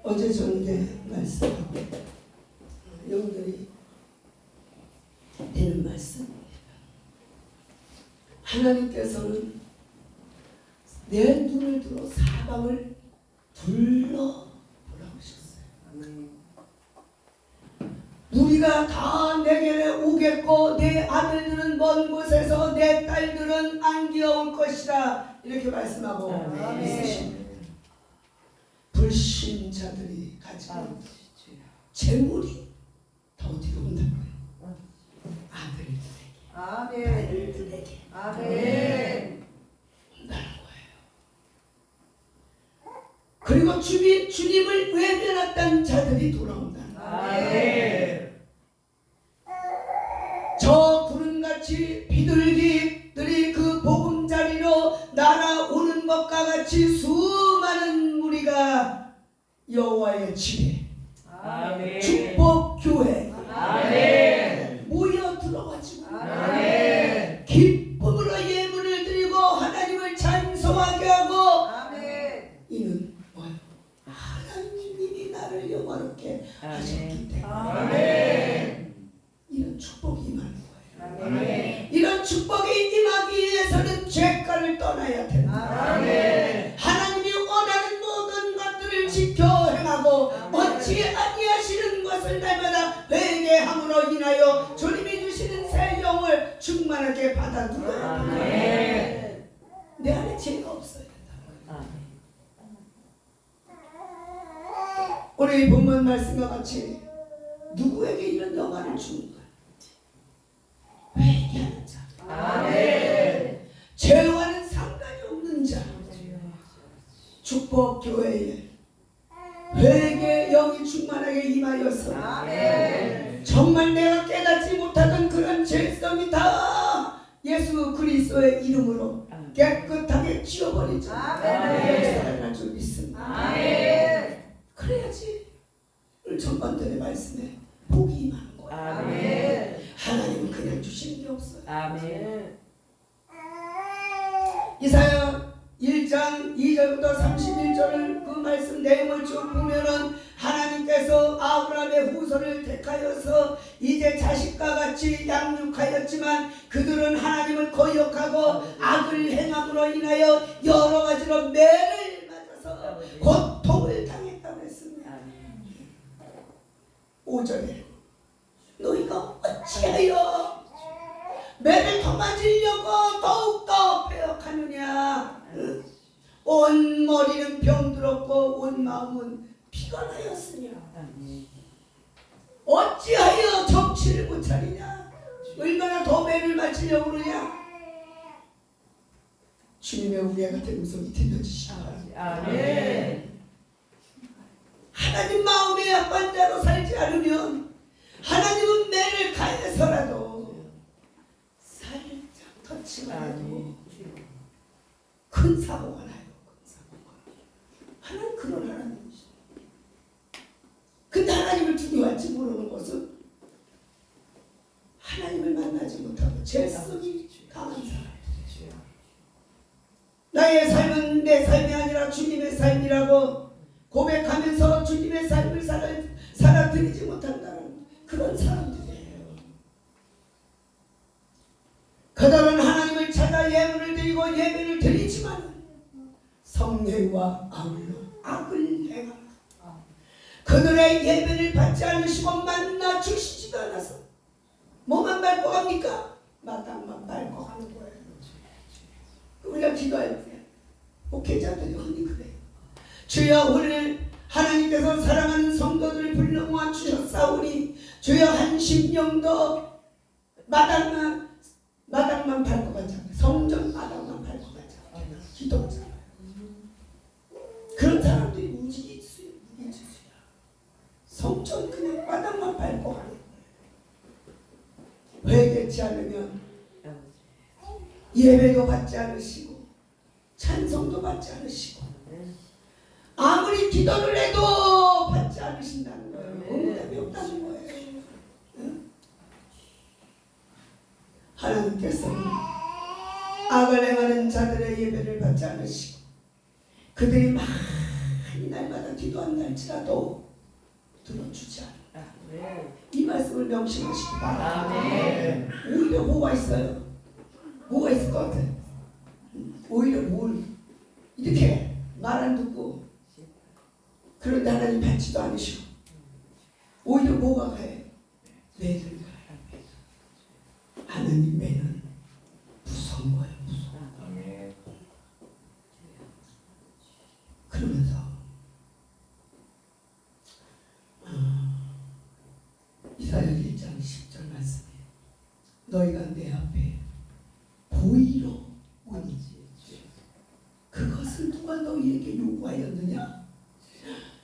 어제 저녁에 말씀하고 영들이 되는 말씀. 하나님께서는 내 눈을 들어 사방을 둘러보라고 하셨어요. 무리가 다 내게 오겠고 내 아들들은 먼 곳에서 내 딸들은 안기어 올 것이라 이렇게 말씀하고 있으십니다. 불신자들이 가지고 재물이 더 뒤로 온다고요. 아들들에게, 딸들에게 온다는 거예요. 그리고 주님을 외면했던 자들이 돌아온다는 거예요. 저 구름같이 비둘기들이 그 보금자리로 날아오는 것과 같이 수많은 무리가 여호와의 집에 축복교회 모여 들어가지고 기쁨으로 예물을 드리고 하나님을 찬송하게 하고 이는 뭐예요? 하나님이 나를 영화롭게 하셨기 때문에 이런 축복이 임하는 거예요. 이런 축복이 임하기 위해서는 죄가를 떠나야 된다. 하나님이 원하는 모든 것들을 지켜 행하고 원치 아니하시는 것을 날마다 회개함으로 인하여 주님이 주시는 새 영을 충만하게 받아들여야 된다. 내 안에 죄가 없어야 된다. 우리 본문 말씀과 같이 누구에게 이런 영화를 주는 거야? 회개하는 자. 죄와는 상관이 없는 자. 축복 교회에 회개 영이 충만하게 임하여서 정말 내가 깨닫지 못하던 그런 죄성이 다 예수 그리스도의 이름으로 깨끗하게 지워버리죠. 역사할 줄 믿습니다. 그래야지 오늘 전반전의 말씀에 복이 임하는 거예요. 하나님은 그냥 주시는 게 없어요. 이사야 1장 2절부터 31절을 그 말씀 내용을 쭉 보면은 하나님께서 아브라함의 후손을 택하여서 이제 자식과 같이 양육하였지만 그들은 하나님을 거역하고 악을 행함으로 인하여 여러 가지로 매를 맞아서 고통을 당했다고 했습니다. 5절에 너희가 어찌하여 매를 더 맞으려고 더욱더 배역하느냐. 온 머리는 병들었고 온 마음은 피곤하였으냐. 어찌하여 정치를 못 차리냐. 얼마나 더 매를 맞으려고 그러냐. 주님의 우리와 같은 음성이 들려주시기 바랍니다. 하나님 마음에 약한 자로 살지 않으면 하나님은 매를 가해서라도 살짝 터치만 큰 사고가 나요. 하나님 그런 하나님이시죠. 근데 하나님을 두려워할지 모르는 것은 하나님을 만나지 못하고 죄성이 강한 사람이죠. 나의 삶은 내 삶이 아니라 주님의 삶이라고 고백하면서 주님의 삶을 살아드리지 못한다는 그런 사람들이에요. 그들은 하나님을 찾아 예물을 드리고 예배를 드리지만 성례와 아울러 악을 행하라. 그들의 예배를 받지 않으시고 만나 주시지도 않아서 뭐만 밟고 갑니까? 마땅만 밟고 가는 거예요. 우리가 기도할 때 목회자들이 흔히 그래요. 주여 오늘 하나님께서 사랑하는 성도들을 불러 모아 주셨사오니 주여 한 심령도 마당만 밟고 가자. 성전 마당만 밟고 가자. 기도하잖아요. 그런 사람들이 무지수야. 성전 그냥 마당만 밟고 가는 거예요. 회개치 않으면 예배도 받지 않으시고 찬송도 받지 않으시고 아무리 기도를 해도 받지 않으신다는 거예요. 응답이 없다는 거예요. 하나님께서는 악을 행하는 자들의 예배를 받지 않으시고 그들이 많이 날마다 기도한날지라도 들어주지 않는다. 이 말씀을 명심하시기 바랍니다. 오히려 뭐가 있어요? 뭐가 있을 것 같아요? 오히려 뭘 이렇게 말 안 듣고 그런데 하나님 받지도 않으시고 오히려 뭐가 가요? 매를 가요. 하나님 매는 무서운 거예요. 무서워. 그러면서 이사야 1장 10절 말씀에 너희가 내 앞에 보이로 오니 그것을 누가 너희에게 요구하였느냐?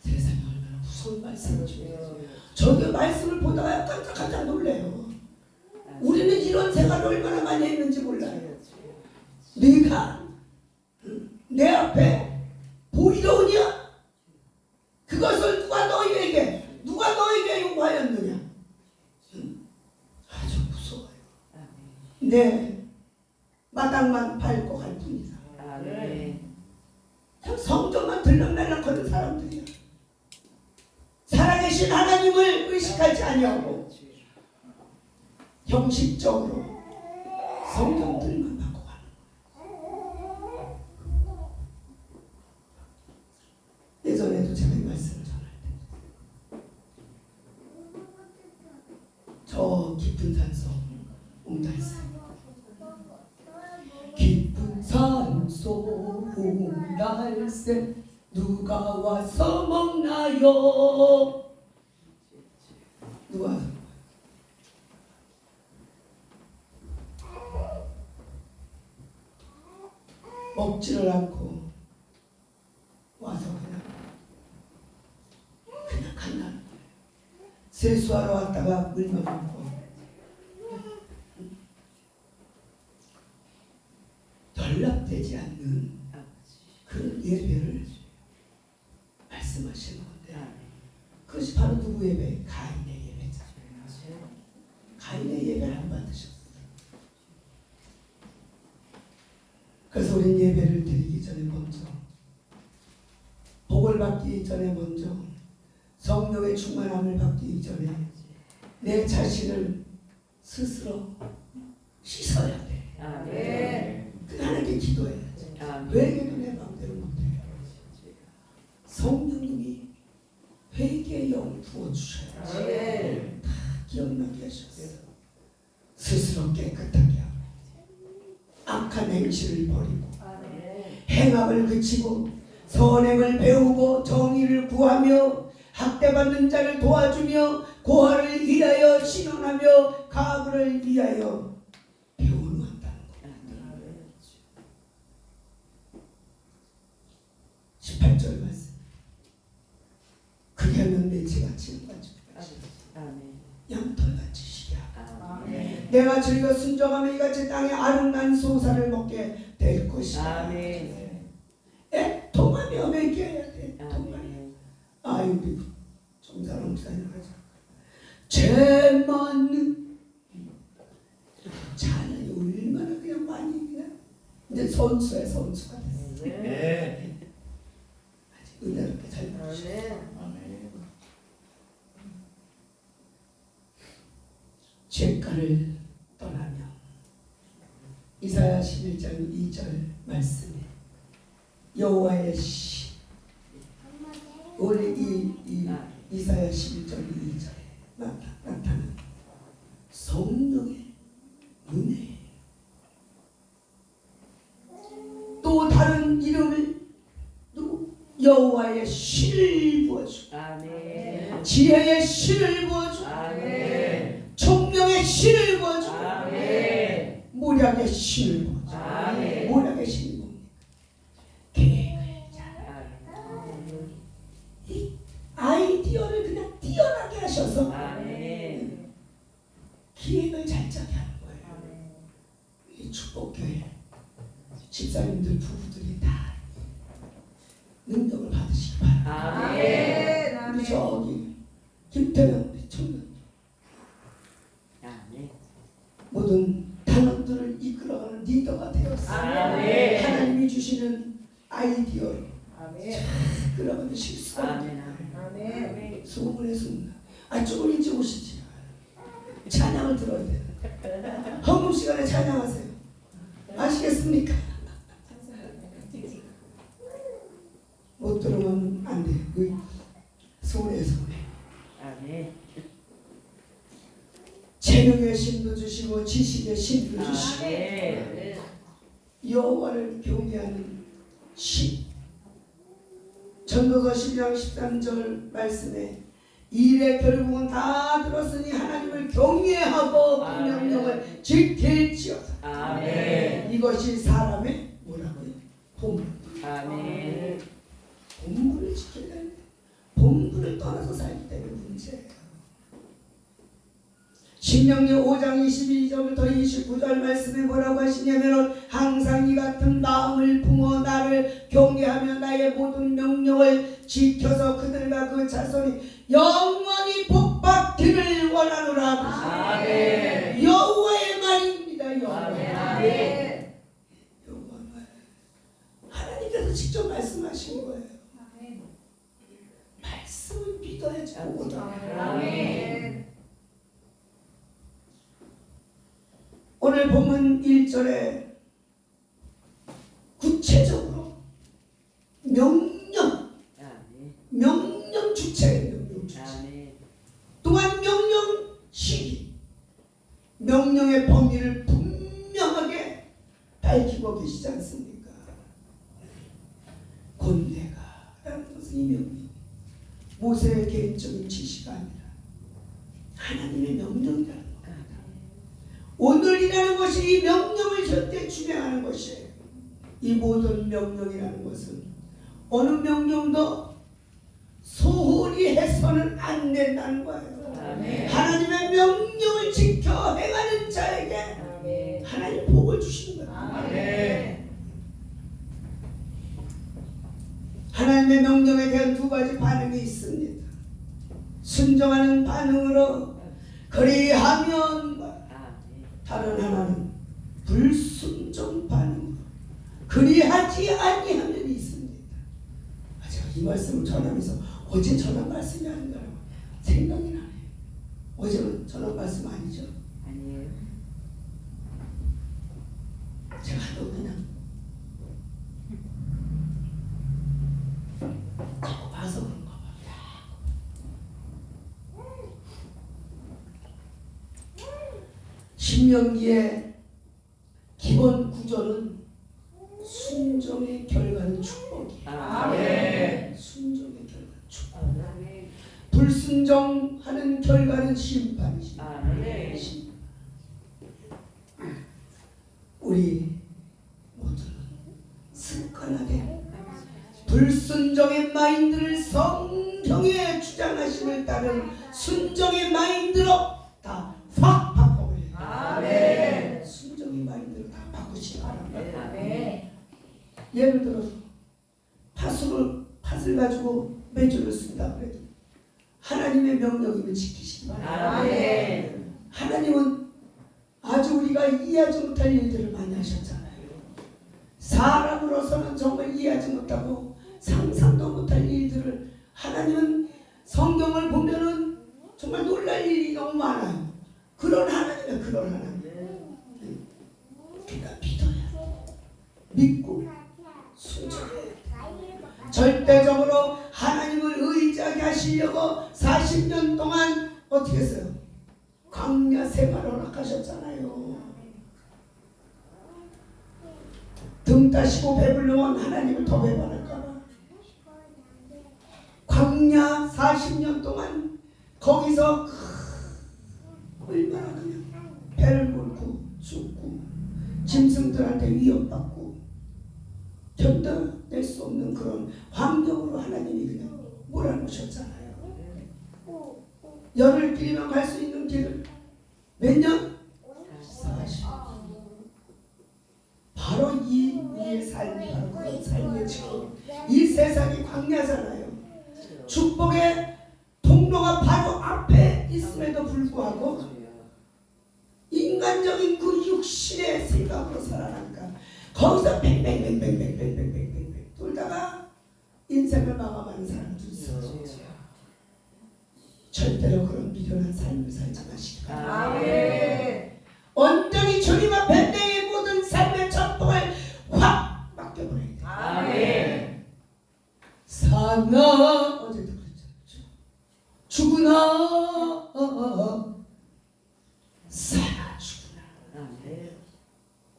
세상에 얼마나 무서운 말씀이죠. 저도 말씀을 보다가 깜짝 놀래요. 우리는 이런 생활을 얼마나 많이 했는지 몰라요. 네가 내 앞에 보이러 오냐? 그것을 누가 너희에게 요구하였느냐? 아주 무서워요. 네, 마당만 밟고 갈 뿐이다. 성전만 들락날락하는 사람들이야. 살아계신 하나님을 의식하지 아니하고 형식적으로 성전들만 받고 가는 거예요. 예전에도 제가 이 말씀을 전할 때 저 깊은 산속 옹달산 깊은 산속 옹달새 누가 와서 먹나요? 누가 와서 먹지를 않고 와서 그냥 간다는 거예요. 세수하러 왔다가 물만 먹고 연락되지 않는 그런 예배를 말씀하시는 건데 그것이 바로 누구 예배? 가인의 예배잖아요. 가인의 예배를 안 받으셨어요. 그래서 우린 예배를 드리기 전에 먼저 복을 받기 전에 먼저 성령의 충만함을 받기 전에 내 자신을 스스로 씻어야 돼. 그 하나님께 기도해야지. 회개도 내 마음대로 못해요. 성령님이 회개의 영을 부어주셔야지. 다 기억나게 하셨어요. 스스로 깨끗하게 하고 악한 행실을 버리고 행악을 그치고 선행을 배우고 정의를 구하며 학대받는 자를 도와주며 고아를 위하여 신원하며 가부를 위하여 배우는 한다는 겁니다. 18절 말씀. 그게 하면 매치같이 양털같이 시게 하고 내가 즐겨 순종하며 이같이 땅에 아름다운 소사를 먹게 될 것이다. 애통하며 먹여야 돼. 아유 우리 정사람 목사님 하자. 죄 많은 찬양이 얼마나 그냥 많이 그냥 이제 선수야 선수가 됐어. 아주 은혜롭게 잘 부르셨어. 죄가를 떠나며 이사야 11장 2절 말씀에 여호와의 시 원래 이 이사야 11장 2절에 나타나는 성령의 은혜 또 다른 이름을 여호와의 신을 부어주 지혜의 신을 부어주 총명의 신을 부어주 모략의 신을 부어주 모략의 신이 뭡니까? 계획을 잘하는 이 아이디어를 그냥 뛰어나게 하셔서 기획을 잘 짜게 하는 거예요. 이 축복교회 집사님들 부부들이 다 능력을 받으시기 바랍니다. 우리 저기 김태형 우리 청년 모든 단원들을 이끌어가는 리더가 되었어. 하나님이 주시는 아이디어로 끌어가는 실수가 소문에 숨나. 조금 일찍 오시지. 찬양을 들어야 돼. 헌금 시간에 찬양하세요. 아시겠습니까? 못 들으면 안 돼. 소문에. 아멘. 재능의 신도 주시고 지식의 신도 주시고 아멘. 여호와를 경외하는 신. 전도서 12장 13절 말씀에 일에 결국은 다 들었으니 하나님을 경외하고 그 명령을 지킬지어다. 아멘. 이것이 사람의 뭐라고요? 본분. 아멘. 본분을 지켜야 되는데 본분을 떠나서 살기 때문에 문제예요. 신명기 5장 22절부터 29절 말씀에 뭐라고 하시냐면 항상 이 같은 마음을 품어 나를 경외하며 나의 모든 명령을 지켜서 그들과 그 자손이 영원히 복받기를 원하노라. 아멘. 여호와의 말입니다. 여호와의 말. 여호와의 말. 하나님께서 직접 말씀하신 거예요. 말씀을 믿어야지 보거든. 아멘. 오늘 본문 1절에 구체적으로 명령 주체예요. 명령 주체. 또한 명령 시기, 명령의 범위를 분명하게 밝히고 계시지 않습니까? 곧 내가 라는 것은 이 명령, 모세의 개인적인 지시가 아니라 하나님의 명령이라는 겁니다. 오늘이라는 것이 이 명령을 절대 준행하는 것이에요. 이 모든 명령이라는 것은 어느 명령도 소홀히 해서는 안 된다는 거예요. 아멘. 하나님의 명령을 지켜 행하는 자에게 아멘. 하나님 복을 주시는 거예요. 아멘. 하나님의 명령에 대한 두 가지 반응이 있습니다. 순종하는 반응으로 그리하면, 다른 하나는 불순종 반응으로 그리하지 아니하면 있습니다. 제가 이 말씀을 전하면서 어제 전한 말씀이 아닌가 생각이 나네요. 어제는 전한 말씀 아니죠? 아니에요. 제가 또 그냥 자꾸 봐서 그런가 봐. 신명기의 기본 구조는 순종의 결과는 축복이에요. 아멘. 순종의 결과는 축복. 불순종하는 결과는 심판이죠. 아멘. 우리 모두는 습관하게 불순종의 마인드를 성경의 주장하심을 따른 순종의 마인드로 다 확 바꿔버려요. 아멘. 순종의 마인드로 다 바꾸시기 바랍니다. 아멘. 예를 들어서 팥을 가지고 맥주를 쓴다 그래도 하나님의 명령이면 지키시기 바랍니다. 아멘. 하나님은 아주 우리가 이해하지 못할 일들을 많이 하셨잖아요. 사람으로서는 정말 이해하지 못하고 상상도 못할 일들을 하나님은 성경을 보면은 정말 놀랄 일이 너무 많아요. 그런 하나님은 그런 하나님. 그러니까 믿어야 믿고 순종해야 절대적으로 하나님을 의지하게 하시려고 40년 동안 어떻게 했어요? 광야 생활을 허락하셨잖아요. 등 따시고 배불러온 하나님을 더 배반할까봐 광야 40년 동안 거기서 얼마나 그냥 배를 몰고 죽고 짐승들한테 위협받고 견뎌낼 수 없는 그런 환경으로 하나님이 그냥 몰아놓으셨잖아요. 열흘 길이면 갈 수 있는 길을 몇 년? 40. 바로 우리의 삶이 바로 그런 삶의 지금 이 세상이 광야잖아요. 축복의 통로가 바로 앞에 있음에도 불구하고 인간적인 그 육신의 생각으로 살아나니까 거기서 뱅뱅뱅뱅뱅뱅뱅뱅뱅 돌다가 인생을 마감하는 사람들이 있어요. 절대로 그런 미련한 삶을 살지 마시기 바랍니다. 아멘. 온전히 주님 앞에 내 모든 삶의 전통을 확 맡겨버려야 돼. 아멘. 사나 어제도 그랬죠. 죽으나 사나 죽으나 아멘.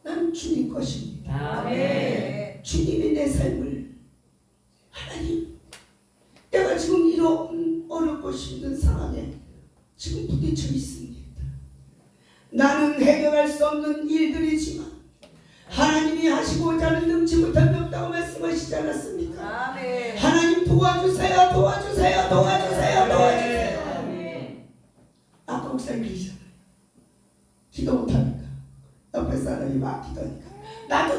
나는 주님 것입니다. 아멘. 주님이 내 삶을 하나님 내가 지금 이런 어렵고 힘든 상황에 지금 부딪혀 있습니다. 나는 해결할 수 없는 일들이지만 하나님이 하시고자 하는 능치 못할 없다고 말씀하시지 않았습니까? 아멘. 하나님 도와주세요, 도와주세요, 도와주세요, 도와주세요. 아멘. 아까 목사님 그러시잖아요. 기도 못하니까 옆에 사람이 막 기도하니까 나도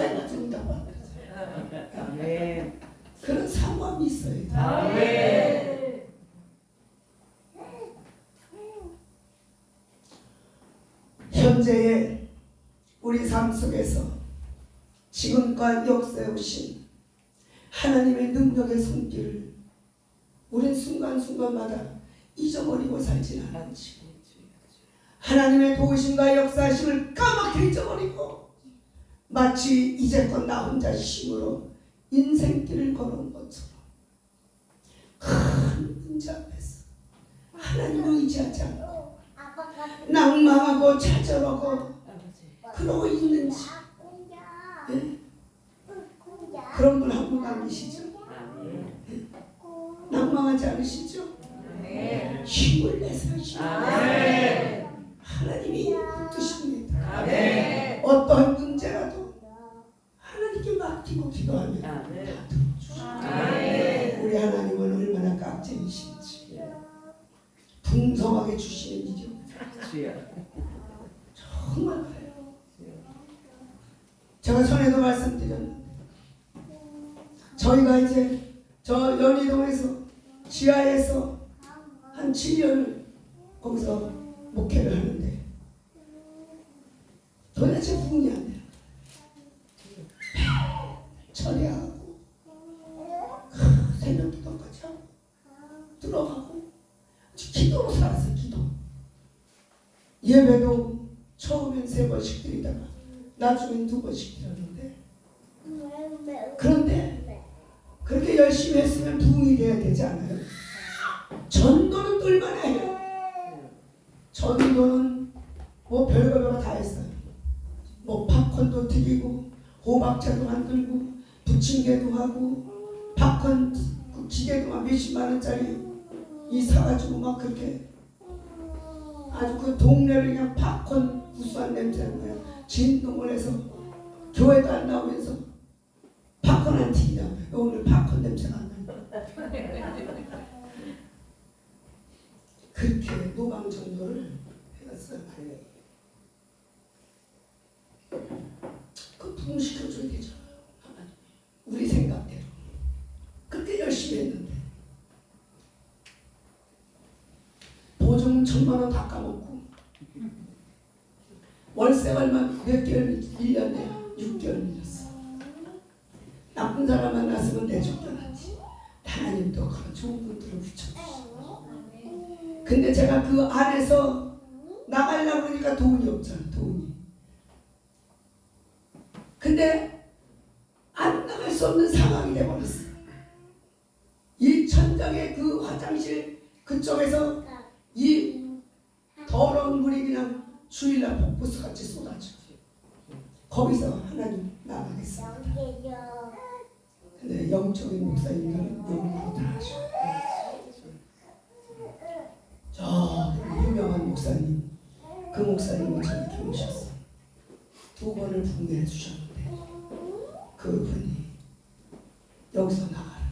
해가지고 응답받는 거예요. 아멘. 그런 상황이 있어야 돼. 아멘. 현재의 우리 삶 속에서 지금껏 역사에 오신 하나님의 능력의 손길을 우린 순간순간마다 잊어버리고 살지는 않지. 하나님의 도우심과 역사하심을 까맣게 잊어버리고 마치 이제껏 나 혼자 힘으로 인생길을 걸어온 것처럼 큰 문제 앞에서 하나님을 의지하지 않고 낭망하고 좌절하고 그러고 있는지 예? 그런 분 한 분 안 계시죠? 낭망하지 않으시죠? 힘을 내서 아멘. 하나님이 붙드십니다. 아멘. 어떠한 문제라도 하나님께 맡기고 기도하면 다 아멘. 들어주시고 아멘. 우리 하나님은 얼마나 깍쟁이신지 풍성하게 주시는 일이요 주여. 정말 그래요. 제가 전에도 말씀드렸는데 저희가 이제 저 연희동에서 지하에서 한 7년을 거기서 목회를 하는데 도대체 부흥이 안 돼요. 철야하고 새벽 기도까지 하고 들어가고 기도로 살았어요. 기도. 예배도 처음엔 3번씩 드리다가 나중엔 2번씩 드렸는데 그런데 그렇게 열심히 했으면 부흥이 돼야 되지 않아요? 전도는 얼마나 해요? 전도는 뭐 별거 다 했어요. 뭐 팝콘도 튀기고 호박차도 만들고 부침개도 하고 팝콘 그 기계도 막 몇십만 원짜리 이 사가지고 막 그렇게 아주 그 동네를 그냥 팝콘 구수한 냄새는 거예요. 진동을 해서 교회도 안 나오면서 팝콘 안 튀기냐고요. 오늘 팝콘 냄새가 안 나요. 그렇게 노방전도를 해갔어요. 그 부흥시켜줘야 되잖아요. 하나님. 우리 생각대로. 그렇게 열심히 했는데 보증 1,000만 원 다 까먹고 월세월만 몇 개월 1년에 6개월 밀렸어. 나쁜 사람 만났으면 내 쫓겨났지. 하나님도 그런 좋은 분들을 붙여주시고 근데 제가 그 안에서 나가려고 하니까 돈이 없잖아. 돈이. 근데 안 나갈 수 없는 상황이 돼버렸어. 이 천장의 그 화장실 그쪽에서 이 더러운 물이 그냥 주일날 폭포수같이 쏟아져. 거기서 하나님 나가겠습니다. 근데 영적인 목사님들은 영으로 다 하셔. 저 유명한 목사님, 그 목사님을 저희 이렇게 오셨어. 2번을 붕괴해 주셨는데 그분이 여기서 나가라.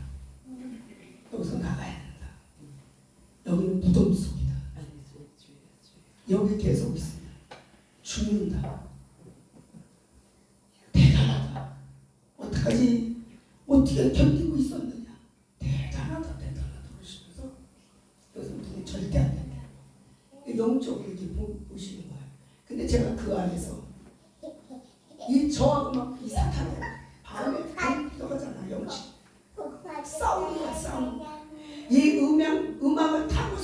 여기서 나가야 된다. 여기는 무덤 속이다. 여기 계속 있으면 죽는다. 대단하다. 어떡하지? 어떻게 견디고 있었느냐? 대단하다 그러시면서 여기서 눈이 절대 안 된다. 영적으로 이렇게 보시는 거예요. 근데 제가 그 안에서 이 저하고 막 이 사탄이 밤에 들어가잖아. 영적 싸우는 거야. 싸우는 거야. 이 음악을 타고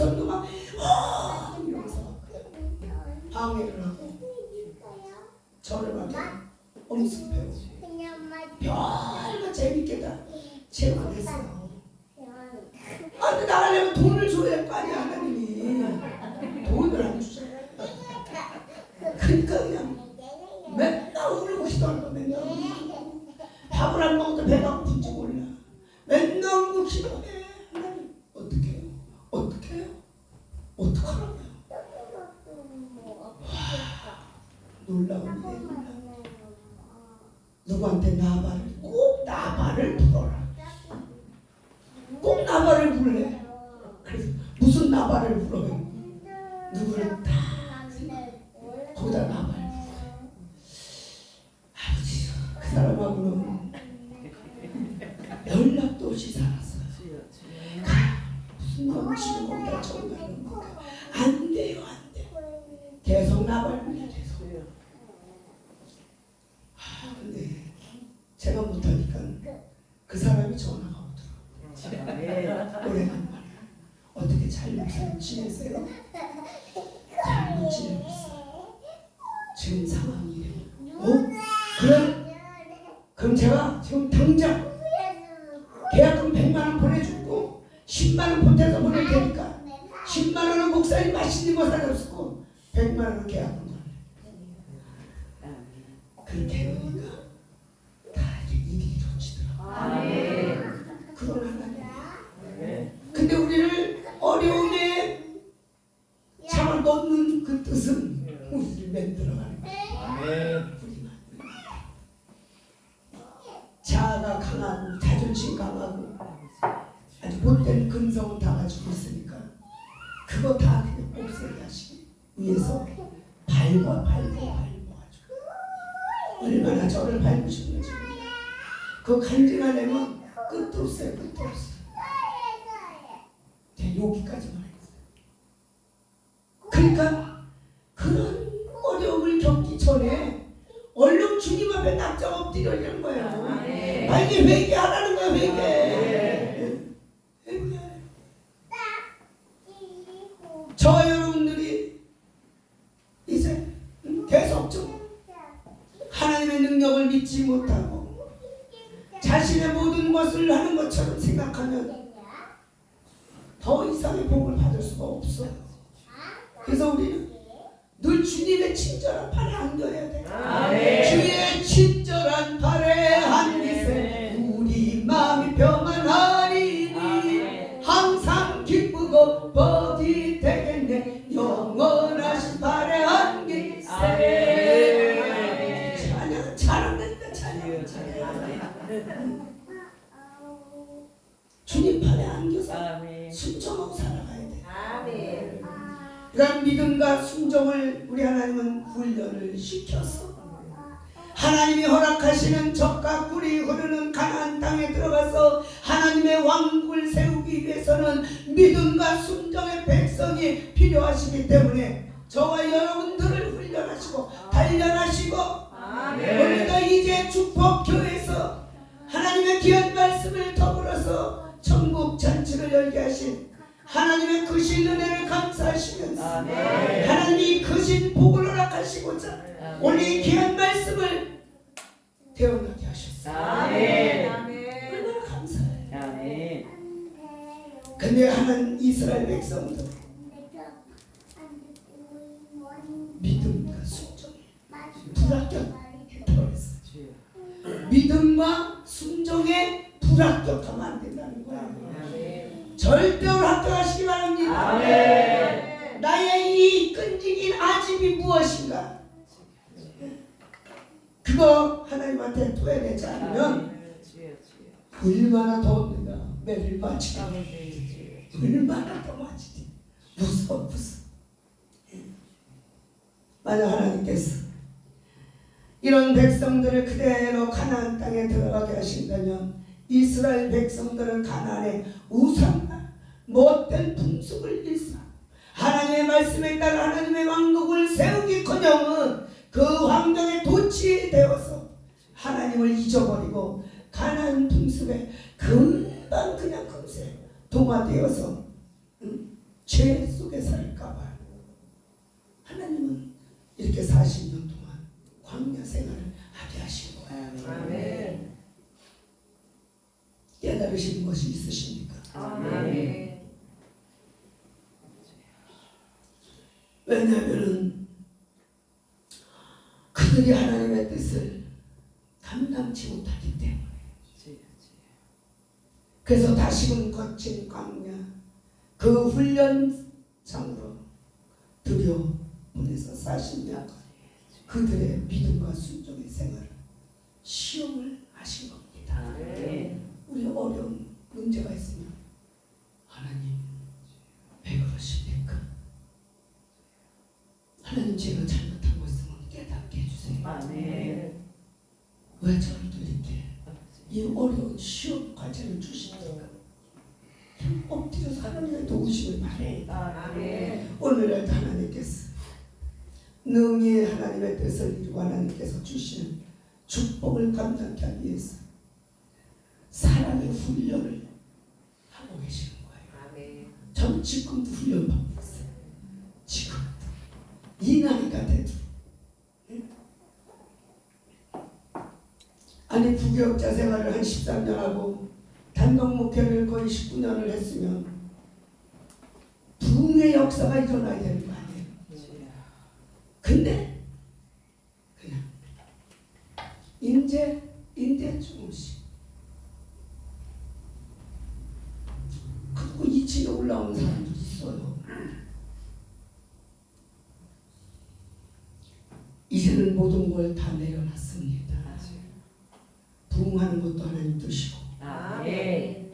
나가려면 돈을 줘야 할 거 아니야. 하나님이 돈을 안 주잖아. 그러니까 그냥 맨날 울고 기도하는 맨날 울고. 밥을 안 먹어도 배가 고픈지 몰라. 맨날 울고 기도해. 하나님 어떻게 해요? 어떻게 해요? 어떡하라고요? 놀라운 일입니다. 누구한테 꼭 나발을 불어라. 꼭 나발을 불래. 그래서 무슨 나발을 불어요? 누구를 딱 거기다 나발 불어요. 아버지, 그 사람하고는 연락도 없이 살았어요. 무슨 명치를 거기다 적어놓는 거야. 안 돼요, 안 돼. 계속 나발 불려, 계속. 근데 제가 못하니까 그 사람이 전화가 오더라고요. 오래간만에 어떻게 잘 지내세요? 잘 못 지내고 있어요. 지금 상황이 이래요. 그럼 제가 지금 당장 계약금 100만원 보내주고 10만원 보태서 보낼 테니까 10만원은 목사님 맛있는 거 사줬고 100만원은 계약금 보내. 그렇게 해보니까 다 이렇게 일이 이루어지더라고요. 그건 하나님. 근데 우리를 어려움에 잡아넣는 그 뜻은 우리를 만들어가는 거예요. 우리만. 자아가 강하고 자존심 강하고 아주 못된 근성을 다 가지고 있으니까 그거 다 그냥 없애게 하시기 위해서 밟아가지고 얼마나 저를 밟으셨는지 그 간증하려면 끝도 없어요. 끝도 없어요. 여기까지만 했어요. 그러니까 그런 어려움을 겪기 전에 얼른 주님 앞에 납작 엎드려야 거예요. 빨리 회개하라는 거야. 회개. 저 여러분들이 이제 계속 좀 하나님의 능력을 믿지 못하고 자신의 모든 것을 하는 것처럼 생각하면 더 이상의 복을 받을 수가 없어요. 그래서 우리는 늘 주님의 친절한 팔에 안겨야 돼요. 주의 친절한 팔에 안기세 우리 마음이 평안하리니 항상 기쁘고 복이 되겠네 영원하신 팔에 안기세. 찬양 잘한다니까 찬양. 주님 팔에 안겨서 순종하고 살아가야 돼. 그런 믿음과 순종을 우리 하나님은 훈련을 시켰어. 하나님이 허락하시는 젖과 꿀이 흐르는 가나안 땅에 들어가서 하나님의 왕국을 세우기 위해서는 믿음과 순종의 백성이 필요하시기 때문에 저와 여러분들을 훈련하시고 단련하시고 우리가 이제 축복교회에서 하나님의 귀한 말씀을 더불어서 천국 잔치를 열게 하신 하나님의 크신 은혜를 감사하시면서 하나님이 크신 복을 허락하시고자 오늘 이 귀한 말씀을 태어나게 하셨어요. 얼마나 감사해요. 근데 하나님 이스라엘 백성들 믿음과 순종에 불합격했어요. 믿음과 순종에 불합격하면 안 된다는 거예요. 절대로 합격하시기 바랍니다. 나의 이 끈질긴 아집이 무엇인가? 그거 하나님한테 토해내지 않으면 얼마나 더웠는가 매를 맞지. 얼마나 더 맞지. 무서워. 만약 하나님께서 이런 백성들을 그대로 가나안 땅에 들어가게 하신다면 이스라엘 백성들은 가나안의 우상과 못된 풍습을 일사 하나님의 말씀에 따라 하나님의 왕국을 세우기커녕은 그 환경에 도취되어서 하나님을 잊어버리고 가나안 풍습에 금방 그냥 금세 동화되어서 죄 속에 살까봐 하나님은 이렇게 40년 동안 광야 생활을 하게 하신 거예요. 깨달으시는 것이 있으십니까? 왜냐하면 그들이 하나님의 뜻을 감당치 못하기 때문에. 그래서 다시금 거친 광야 그 훈련장으로 들여 보내서 40년 그들의 믿음과 순종의 생활을 시험을 하신 겁니다. 우리 어려운 문제가 있으면 하나님 왜 그러십니까? 하나님 제가 잘못한 것 있으면 깨닫게 해주세요. 왜 저희들 이렇게 이 어려운 시험 과제를 주십니까? 그냥 엎드려서 하나님의 도우심을 바래. 오늘날도 하나님께서 능히 하나님의 뜻을 이루고 하나님께서 주시는 축복을 감당하기 위해서 사랑의 훈련을 하고 계시는 거예요. 저는 지금도 훈련 받고 있어요. 지금도 이 나이가 돼도. 아니 부교육자 생활을 한 13년 하고 단독 목회를 거의 19년을 했으면 부흥의 역사가 일어나야 되는 거 아니에요. 근데 그냥 인재 조금씩 그리고 2층에 올라오는 사람도 있어요. 이제는 모든 걸 다 내려놨습니다. 부흥하는 것도 하나님 뜻이고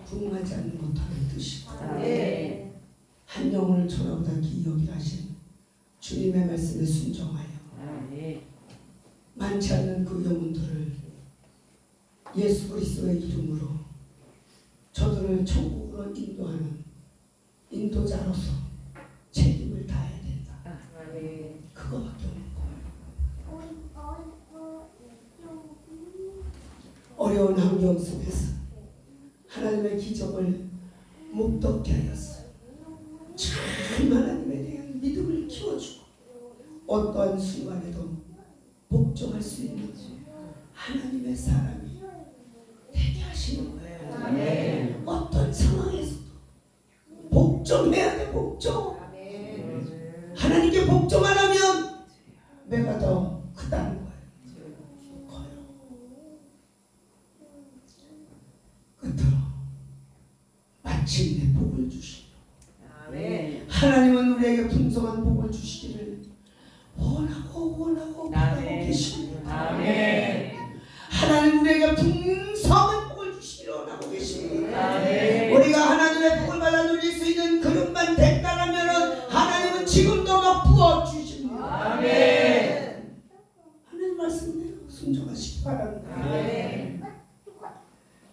부흥하지 않는 것도 하나님 뜻이고 한 영혼을 천하보다 기이하게 하신 주님의 말씀에 순종하여 많지 않는 그 영혼들을 예수 그리스도의 이름으로 저들을 천국으로 인도하는 인도자로서 책임을 다해야 된다. 그거밖에 없는 거예요. 어려운 환경 속에서 하나님의 기적을 목도케 하였어요. 참 하나님에 대한 믿음을 키워주고 어떠한 순간에도 복종할 수 있는 하나님의 사람이 되게 하시는 거예요. 어떤 상황에서도 복종해야 돼. 복종. 하나님께 복종 안 하면 내가 더 크다는 거예요. 끝으로 마침내 복을 주시려. 하나님은 우리에게 풍성한 복을 주시기를 원하고 바라고 계십니다. 하나님 우리에게 풍성한 복을 주시기를 원하고 계십니다. 우리가 하나님의 복을 받아 누릴 수 있는 그릇만 됐다라면 하나님은 지금도 막 부어주십니다. 하나님 말씀대로 순종하시기 바랍니다.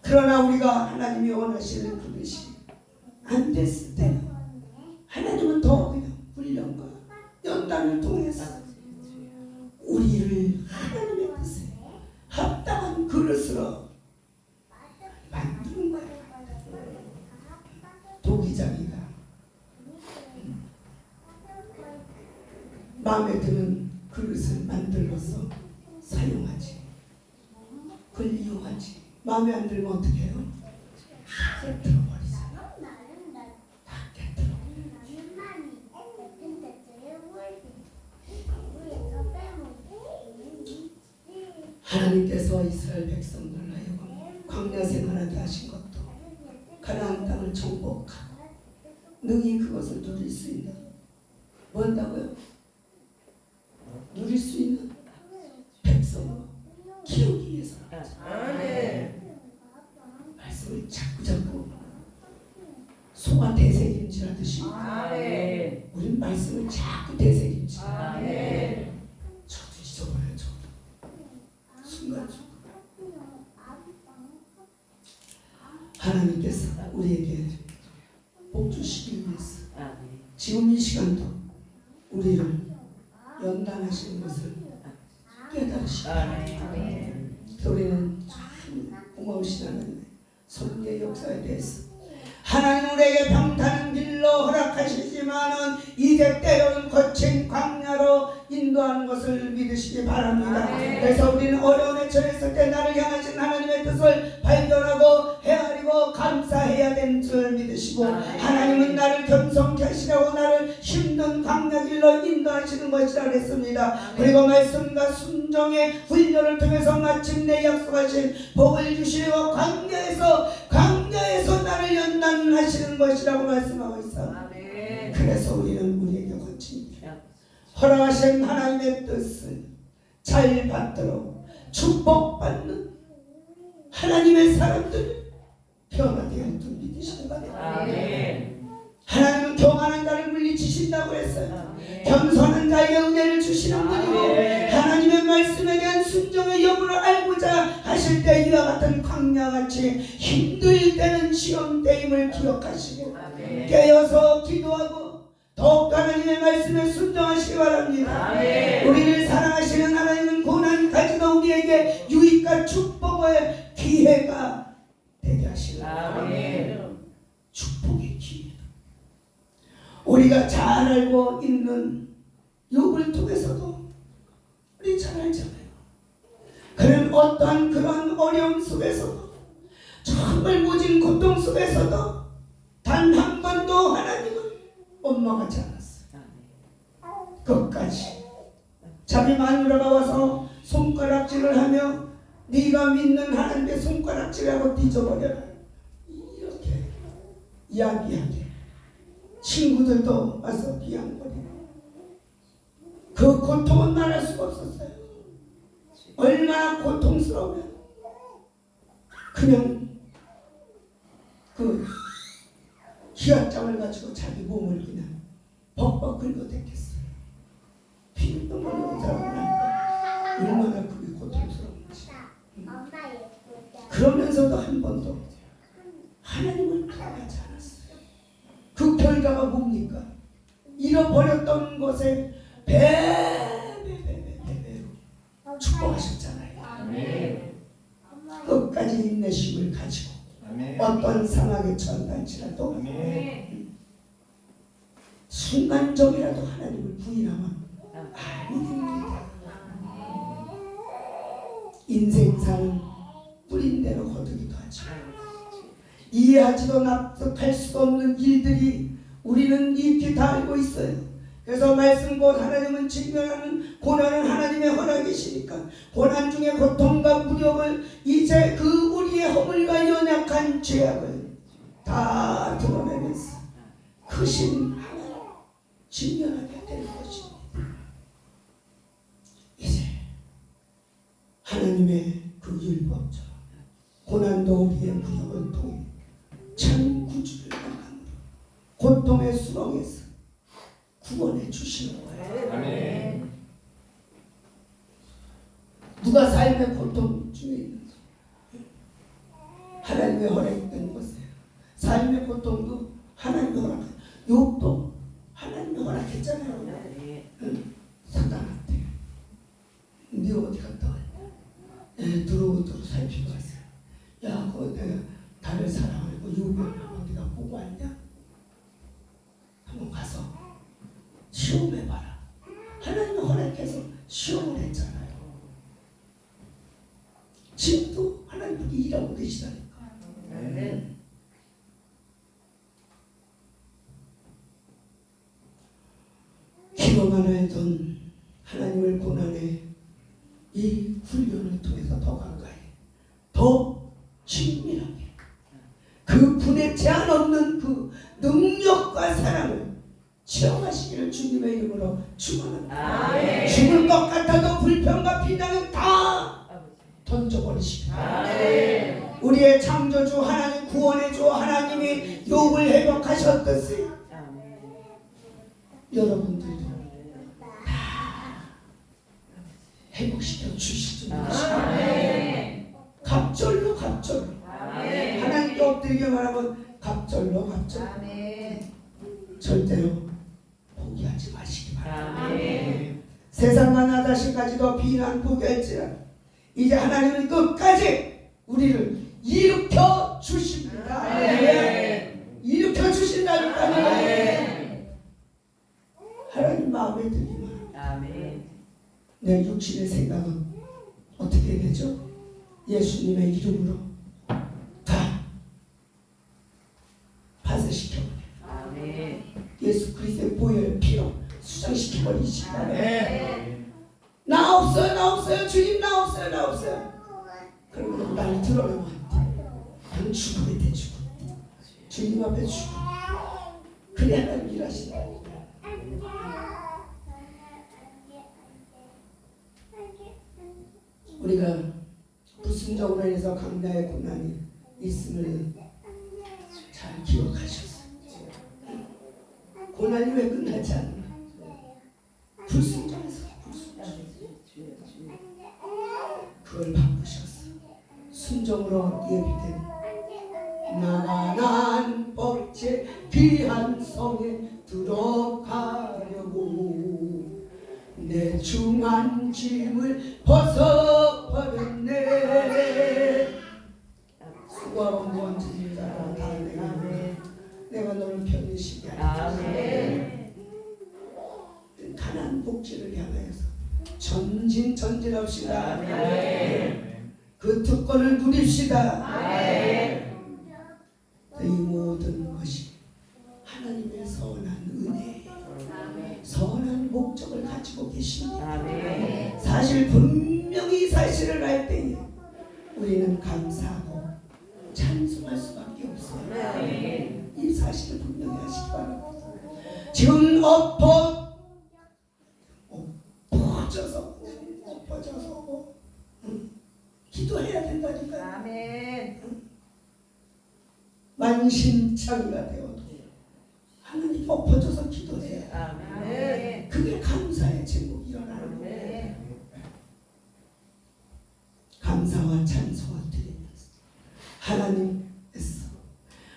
그러나 우리가 하나님이 원하시는 그릇이 안 됐을 때는 하나님은 더 그냥 훈련과 연단을 통해서 우리를 하나님의 뜻에 합당한 그릇으로 만드는 거예요. 도기장이가 마음에 드는 그릇을 만들어서 사용하지, 그걸 이용하지. 마음에 안 들면 어떻게 해요? 깨뜨려 버리잖아. 다 깨뜨려. 하나님께서 이스라엘 백성들을 하여금 광야 생활하게 하신 것도 가나안 땅을 정복하고 능히 그것을 누릴 수 있는 뭔다고요? 누릴 수 있는 백성으로 키우기 위해서라고. 말씀을 자꾸 소가 되새김질하듯이 우린 말씀을 자꾸 되새김질. 저도 잊어버려요. 저도 순간적으로 하나님께서 우리에게 복 주시기 위해서 지금 이 시간도 우리를 연단하시는 것을 깨달으시기 바랍니다. 우리는 참 고마우신 하나님의 섭리의 역사에 대해서 하나님 우리에게 병타는 길로 허락하시지만은 이제 때로는 거친 광야로 인도하는 것을 믿으시기 바랍니다. 그래서 우리는 어려움에 처했을 때 나를 향하신 하나님의 뜻을 발견하고 헤아리고 감사해야 되는 줄 믿으시고 하나님은 나를 겸손케 하시라고 나를 힘든 광야길로 인도하시는 것이라 그랬습니다. 그리고 말씀과 순종의 훈련을 통해서 마침내 약속하신 복을 주시고 광야에서 나를 연단하시는 것이라고 말씀하고 있어. 그래서 우리는 우리에게 거친 허락하신 하나님의 뜻을 잘 받도록 축복받는 하나님의 사람들 변화되어 믿으시는 거예요. 하나님은 교만한 자를 물리치신다고 했어요. 겸손한 자에게 은혜를 주시는 분이고 하나님의 말씀에 대한 순종의 여부를 알고자 하실 때 이와 같은 광야같이 힘들 때는 시험 때임을 기억하시고 깨어서 기도하고 더욱 하나님의 말씀에 순종하시기 바랍니다. 우리를 사랑하시는 하나님은 고난까지도 우리에게 유익과 축복의 기회가 되게 하시는 축복의 기회. 우리가 잘 알고 있는 욥을 통해서도 우리 잘 알잖아요. 그런 어떠한 그런 어려움 속에서도 정말 모진 고통 속에서도 단 한 번도 하나님은 원망하지 않았어요. 끝까지 자기 마누라가 와서 손가락질을 하며 네가 믿는 하나님의 손가락질하고 뒤져버려라 이렇게 이야기하게 친구들도 와서 비양거리고 그 고통은 말할 수가 없었어요. 얼마나 고통스러우면 그냥 그 희약장을 가지고 자기 몸을 그냥 벅벅 긁어댔겠어요. 피도 흘리는 사람은 얼마나 그게 고통스러운지. 그러면서도 한 번도 하나님을 바라지 않았어요. 그 결과가 뭡니까? 잃어버렸던 것에 배배로 축복하셨잖아요. 끝까지 인내심을 가지고 어떤 상황에 처한다할지라도 순간적이라도 하나님을 부인하면 아닙니다. 인생사는 뿌린 대로 거두기도 하죠. 이해하지도 납득할 수가 없는 일들이 우리는 익히 다 알고 있어요. 그래서 말씀 곧 하나님은 직면하는 고난은 하나님의 허락이시니까 고난 중에 고통과 무력을 이제 그 우리의 허물과 연약한 죄악을 다 드러내면서 크신 하나님 직면하게 될 것입니다. 이제 하나님의 그 율법처럼 고난도 우리의 무력을 통해 참 구주를 만남으로 고통의 수렁에서 구원해 주시는 거예요. 누가 삶의 고통 중에 있는지 하나님의 허락된 것이에요. 삶의 고통도 하나님의 허락. 욥도 하나님의 허락했잖아요. 사단한테 네 어디 갔다 왔냐? 두루두루 살피고 왔어요. 야, 그거 내가 나를 사랑하고 욥을 어디가 보고 왔냐? 한번 가서 시험해봐라. 하나님이 허락해서 시험을 했잖아요. 지금도 하나님이 일하고 계시다니까. 기도만 알던 하나님을 고난해 이 훈련을 통해서 더 가까이, 더 친밀하게 그 분에 제한 없는 그 능력과 사랑을 체험하시기를 주님의 이름으로 축원합니다. 죽을 것 같아도 불평과 비난은 다 던져버리시고 우리의 창조주 하나님, 구원의 주 하나님이 욥을 회복하셨듯이 여러분들도 다 회복시켜 주시지 갑절로 하나님께 엎드리게 말하면 갑절로 절대로 포기하지 마시기 바랍니다. 세상과 나 자신까지도 비난 포기할지라 이제 하나님은 끝까지 우리를 일으켜 주십니다. 일으켜 주신다니까요. 하나님 마음에 들기만 내 육신의 생각은 어떻게 되죠? 예수님의 이름으로 다 파쇄시켜버려. 예수 그리스도의 보혈 피로 주님 나 없어요 나 없어요. 그러면 날 드러내면 안 돼. 난 죽음에 대 죽음. 주님 앞에 죽음. 그래야 하나님 일하신다. 우리가 불순종으로 인해서 강나의 고난이 있음을 잘 기억하셨어요. 고난이 왜 끝나지 않나? 불순종에서 그걸 바꾸셨어. 순종으로 예비된 나가난 법제 귀한 성에 들어가려고 내 중한 짐을 벗어버렸네. 수고하고 무거운 짐을 따라 다 내가 너를 편히 쉬게 하리라. 가난 복지를 향하여서 전진합시다. 그 특권을 누립시다. 이 모든 것이 하나님의 선한 은혜예요. 선한 목적을 가지고 계십니다. 사실 분명히 사실을 알 때에 우리는 감사하고 찬송할 수밖에 없어요. 이 사실을 분명히 하시기 바랍니다. 지금 엎어져서 기도해야 된다니까요. 아멘. 만신창이가 되어도 하나님 엎어져서 기도해야 돼. 아멘. 그게 감사의 제목이 일어나는 거예요. 감사와 찬송을 드리면서 하나님께서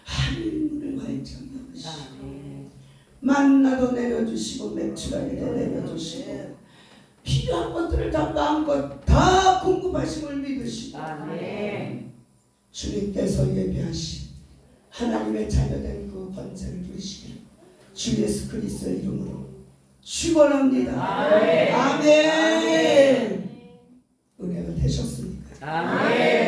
하늘문을 활짝 열으시고 만나도 내려주시고 맥주라기도 내려주시고 필요한 것들을 다 마음껏 다 공급하심을 믿으시고 주님께서 예비하신 하나님의 자녀된 그 권세를 누리시기를 주 예수 그리스도의 이름으로 축원합니다. 아멘. 은혜가 되셨습니까? 아멘.